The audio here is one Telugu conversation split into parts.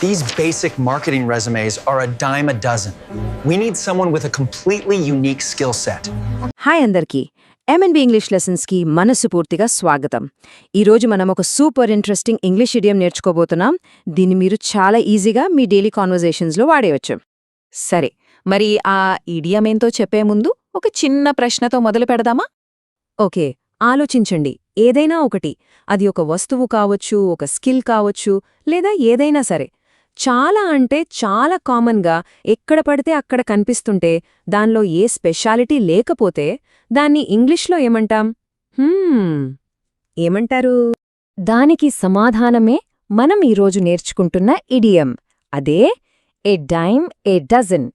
These basic marketing resumes are a dime a dozen. We need someone with a completely unique skill set. Hi అందరికీ ఎంఎన్బి ఇంగ్లీష్ లెసన్స్కి మనస్ఫూర్తిగా స్వాగతం. ఈరోజు మనం ఒక సూపర్ ఇంట్రెస్టింగ్ ఇంగ్లీష్ ఇడియం నేర్చుకోబోతున్నాం. దీన్ని మీరు చాలా ఈజీగా మీ డైలీ కాన్వర్జేషన్స్లో వాడేయచ్చు. సరే, మరి ఆ ఇడియం ఏంతో చెప్పే ముందు ఒక చిన్న ప్రశ్నతో మొదలు పెడదామా? ఓకే, ఆలోచించండి. ఏదైనా ఒకటి, అది ఒక వస్తువు కావచ్చు, ఒక స్కిల్ కావచ్చు, లేదా ఏదైనా సరే, చాలా అంటే చాలా కామన్గా ఎక్కడ పడితే అక్కడ కనిపిస్తుంటే, దానిలో ఏ స్పెషాలిటీ లేకపోతే దాన్ని ఇంగ్లీష్లో ఏమంటాం? ఏమంటారు? దానికి సమాధానమే మనం ఈరోజు నేర్చుకుంటున్న ఇడియం. అదే ఏ డైమ్ ఏ డజన్.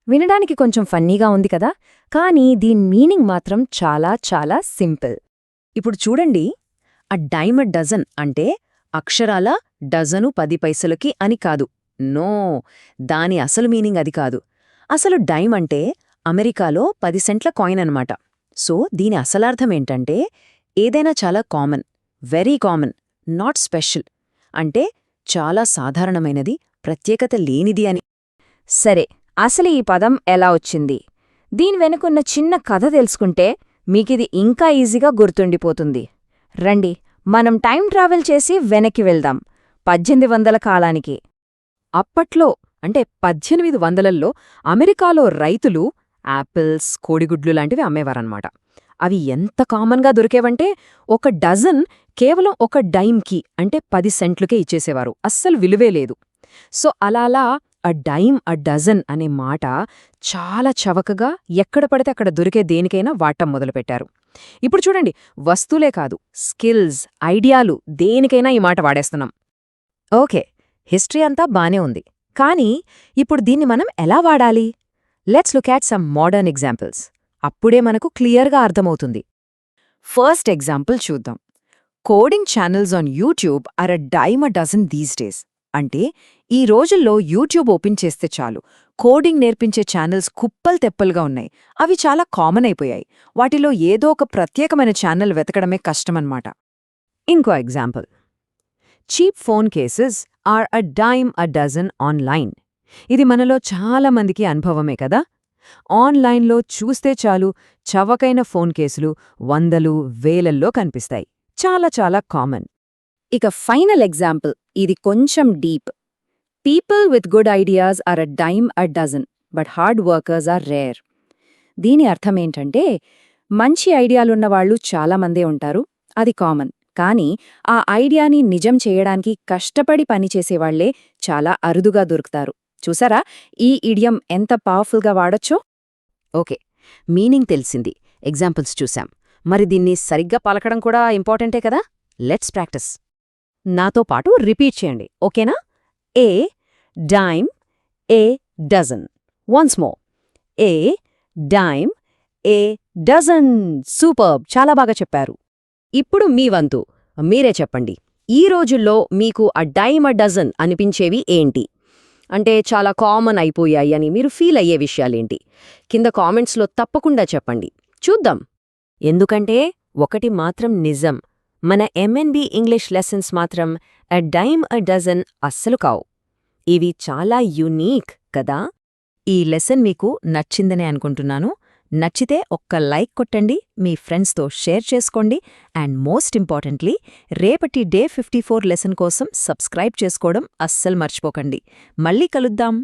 వినడానికి కొంచెం ఫన్నీగా ఉంది కదా, కానీ దీని మీనింగ్ మాత్రం చాలా చాలా సింపుల్. ఇప్పుడు చూడండి, ఆ డైమ్ ఎ డజన్ అంటే అక్షరాల డజను 10 పైసలకి అని కాదు. నో, దాని అసలు మీనింగ్ అది కాదు. అసలు డైమ్ అంటే అమెరికాలో 10 సెంట్ల కాయిన్ అన్నమాట. సో దీని అసలార్థమేంటంటే ఏదైనా చాలా common, very common, not special, అంటే చాలా సాధారణమైనది, ప్రత్యేకత లేనిది అని. సరే, అసలు ఈ పదం ఎలా వచ్చింది? దీని వెనుకున్న చిన్న కథ తెలుసుకుంటే మీకిది ఇంకా ఈజీగా గుర్తుండిపోతుంది. రండి, మనం టైం ట్రావెల్ చేసి వెనక్కి వెళ్దాం 1800 కాలానికి. అప్పట్లో అంటే 1800ల్లో అమెరికాలో రైతులు యాపిల్స్, కోడిగుడ్లు లాంటివి అమ్మేవారన్నమాట. అవి ఎంత కామన్గా దొరికేవంటే ఒక డజన్ కేవలం ఒక డైమ్కి అంటే 10 సెంట్లకే ఇచ్చేసేవారు. అస్సలు విలువే లేదు. సో అలా అ డైమ్ అ డజన్ అనే మాట చాలా చవకగా ఎక్కడ పడితే అక్కడ దొరికే దేనికైనా వాడటం మొదలుపెట్టారు. ఇప్పుడు చూడండి, వస్తువులే కాదు, స్కిల్స్, ఐడియాలు, దేనికైనా ఈ మాట వాడేస్తున్నాం. ఓకే, హిస్టరీ అంతా బానే ఉంది, కానీ ఇప్పుడు దీన్ని మనం ఎలా వాడాలి? Let's look at some modern examples. అప్పుడే మనకు క్లియర్గా అర్థమవుతుంది. ఫస్ట్ ఎగ్జాంపుల్ చూద్దాం. Coding channels on YouTube are a dime a dozen these days. అంటే ఈ రోజుల్లో యూట్యూబ్ ఓపెన్ చేస్తే చాలు, కోడింగ్ నేర్పించే ఛానల్స్ కుప్పలు తెప్పలుగా ఉన్నాయి. అవి చాలా కామన్ అయిపోయాయి. వాటిలో ఏదో ఒక ప్రత్యేకమైన ఛానల్ వెతకడమే కష్టమన్నమాట. ఇంకో example, cheap phone cases are a dime a dozen online. ఇది మనలో చాలా మందికి అనుభవమే కదా. ఆన్లైన్లో చూస్తే చాలు చవకైన ఫోన్ కేసులు వందలు, వేలల్లో కనిపిస్తాయి. చాలా చాలా కామన్. ఇక ఫైనల్ ఎగ్జాంపుల్, ఇది కొంచెం deep. People with good ideas are a dime a dozen, but hard workers are rare. దీని అర్థమేంటంటే మంచి ఐడియాలున్నవాళ్లు చాలామందే ఉంటారు, అది కామన్. కానీ ఆ ఐడియాని నిజం చేయడానికి కష్టపడి పనిచేసేవాళ్లే చాలా అరుదుగా దొరుకుతారు. చూసారా ఈ ఇడియం ఎంత పవర్ఫుల్గా వాడొచ్చో? ఓకే, మీనింగ్ తెలిసింది, ఎగ్జాంపుల్స్ చూశాం. మరి దీన్ని సరిగ్గా పలకడం కూడా ఇంపార్టెంటే కదా. Let's practice. నాతో పాటు రిపీట్ చేయండి, ఓకేనా? A dime a dozen. Once more. A dime a dozen. Superb, చాలా బాగా చెప్పారు. ఇప్పుడు మీ వంతు, మీరే చెప్పండి. ఈ రోజుల్లో మీకు ఆ డైమ్ అ డజన్ అనిపించేవి ఏంటి? అంటే చాలా కామన్ అయిపోయాయి అని మీరు ఫీల్ అయ్యే విషయాలేంటి? కింద కామెంట్స్లో తప్పకుండా చెప్పండి, చూద్దాం. ఎందుకంటే ఒకటి మాత్రం నిజం, మన ఎంఎన్బి ఇంగ్లీష్ లెసన్స్ మాత్రం అ డైమ్ అ డజన్ అస్సలు కావు. ఇవి చాలా యూనిక్ కదా. ఈ లెసన్ మీకు నచ్చిందనే అనుకుంటున్నాను. నచ్చితే ఒక్క లైక్ కొట్టండి, మీ ఫ్రెండ్స్తో షేర్ చేసుకోండి, అండ్ మోస్ట్ ఇంపార్టెంట్లీ రేపటి డే 54 లెసన్ కోసం సబ్స్క్రైబ్ చేసుకోవడం అస్సలు మర్చిపోకండి. మళ్ళీ కలుద్దాం.